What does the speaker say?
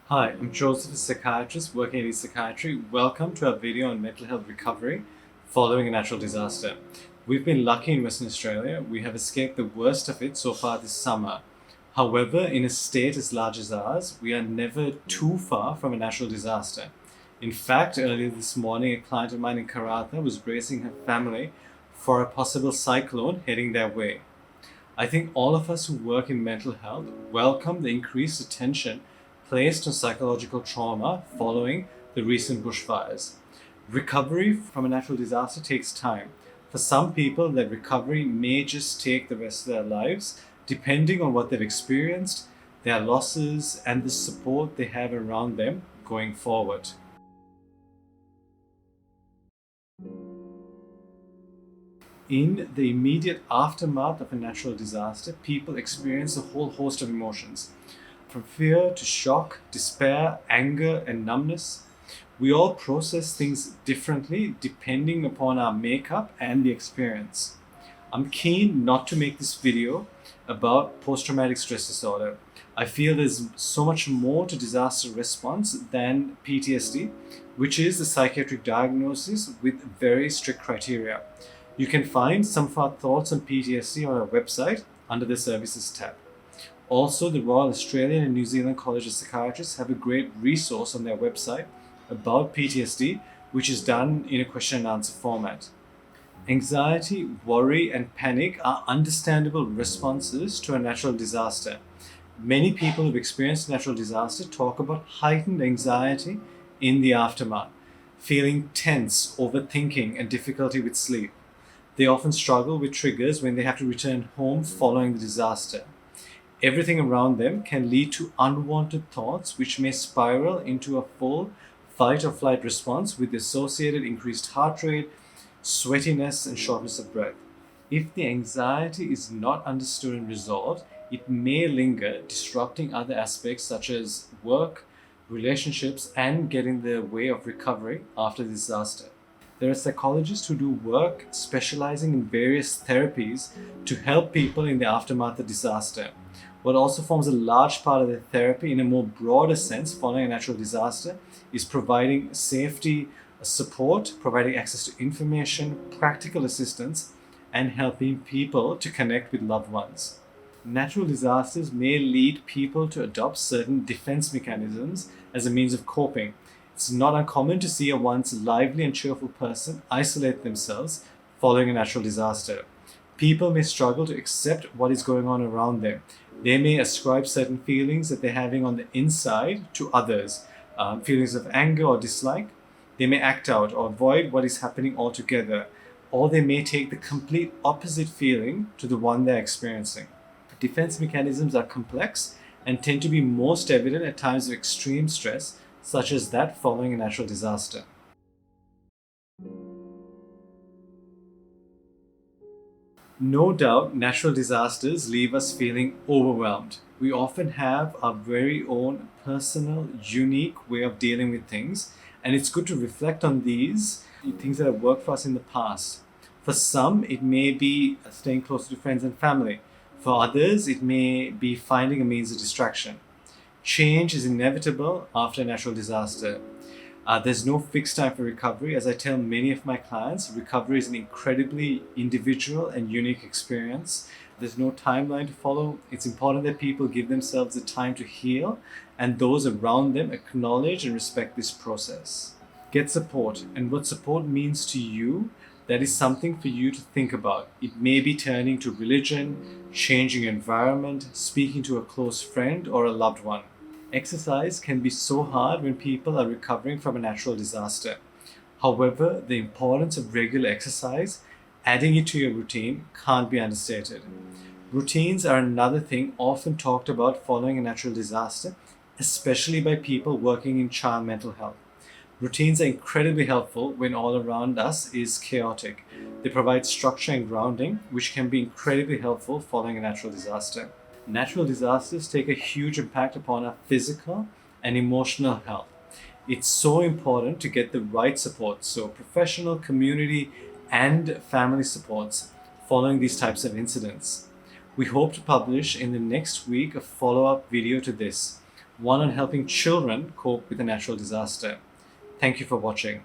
Hi, I'm Joseph, a psychiatrist working at East Psychiatry. Welcome to our video on mental health recovery following a natural disaster. We've been lucky in Western Australia. We have escaped the worst of it so far this summer. However, in a state as large as ours, we are never too far from a natural disaster. In fact, earlier this morning, a client of mine in Karratha was bracing her family for a possible cyclone heading their way. I think all of us who work in mental health welcome the increased attention placed on psychological trauma following the recent bushfires. Recovery from a natural disaster takes time. For some people, that recovery may just take the rest of their lives, depending on what they've experienced, their losses, and the support they have around them going forward. In the immediate aftermath of a natural disaster, people experience a whole host of emotions. From fear to shock, despair, anger, and numbness. We all process things differently depending upon our makeup and the experience. I'm keen not to make this video about post-traumatic stress disorder. I feel there's so much more to disaster response than PTSD, which is a psychiatric diagnosis with very strict criteria. You can find some of our thoughts on PTSD on our website under the Services tab. Also, the Royal Australian and New Zealand College of Psychiatrists have a great resource on their website about PTSD, which is done in a question and answer format. Anxiety, worry, and panic are understandable responses to a natural disaster. Many people who've experienced a natural disaster talk about heightened anxiety in the aftermath, feeling tense, overthinking, and difficulty with sleep. They often struggle with triggers when they have to return home following the disaster. Everything around them can lead to unwanted thoughts, which may spiral into a full fight or flight response with associated increased heart rate, sweatiness, and shortness of breath. If the anxiety is not understood and resolved, it may linger, disrupting other aspects such as work, relationships, and get in the way of recovery after the disaster. There are psychologists who do work specializing in various therapies to help people in the aftermath of disaster. What also forms a large part of the therapy in a more broader sense following a natural disaster is providing safety, support, providing access to information, practical assistance, and helping people to connect with loved ones. Natural disasters may lead people to adopt certain defense mechanisms as a means of coping. It's not uncommon to see a once lively and cheerful person isolate themselves following a natural disaster. People may struggle to accept what is going on around them. They may ascribe certain feelings that they're having on the inside to others, feelings of anger or dislike. They may act out or avoid what is happening altogether, or they may take the complete opposite feeling to the one they're experiencing. Defense mechanisms are complex and tend to be most evident at times of extreme stress, such as that following a natural disaster. No doubt, natural disasters leave us feeling overwhelmed. We often have our very own personal, unique way of dealing with things, and it's good to reflect on these things that have worked for us in the past. For some, it may be staying close to friends and family. For others, it may be finding a means of distraction. Change is inevitable after a natural disaster. There's no fixed time for recovery. As I tell many of my clients, recovery is an incredibly individual and unique experience. There's no timeline to follow. It's important that people give themselves the time to heal and those around them acknowledge and respect this process. Get support, and what support means to you, that is something for you to think about. It may be turning to religion, changing your environment, speaking to a close friend or a loved one. Exercise can be so hard when people are recovering from a natural disaster. However, the importance of regular exercise, adding it to your routine, can't be understated. Routines are another thing often talked about following a natural disaster, especially by people working in child mental health. Routines are incredibly helpful when all around us is chaotic. They provide structure and grounding, which can be incredibly helpful following a natural disaster. Natural disasters take a huge impact upon our physical and emotional health. It's so important to get the right support, so professional, community, and family supports following these types of incidents. We hope to publish in the next week a follow-up video to this. one on helping children cope with a natural disaster. Thank you for watching.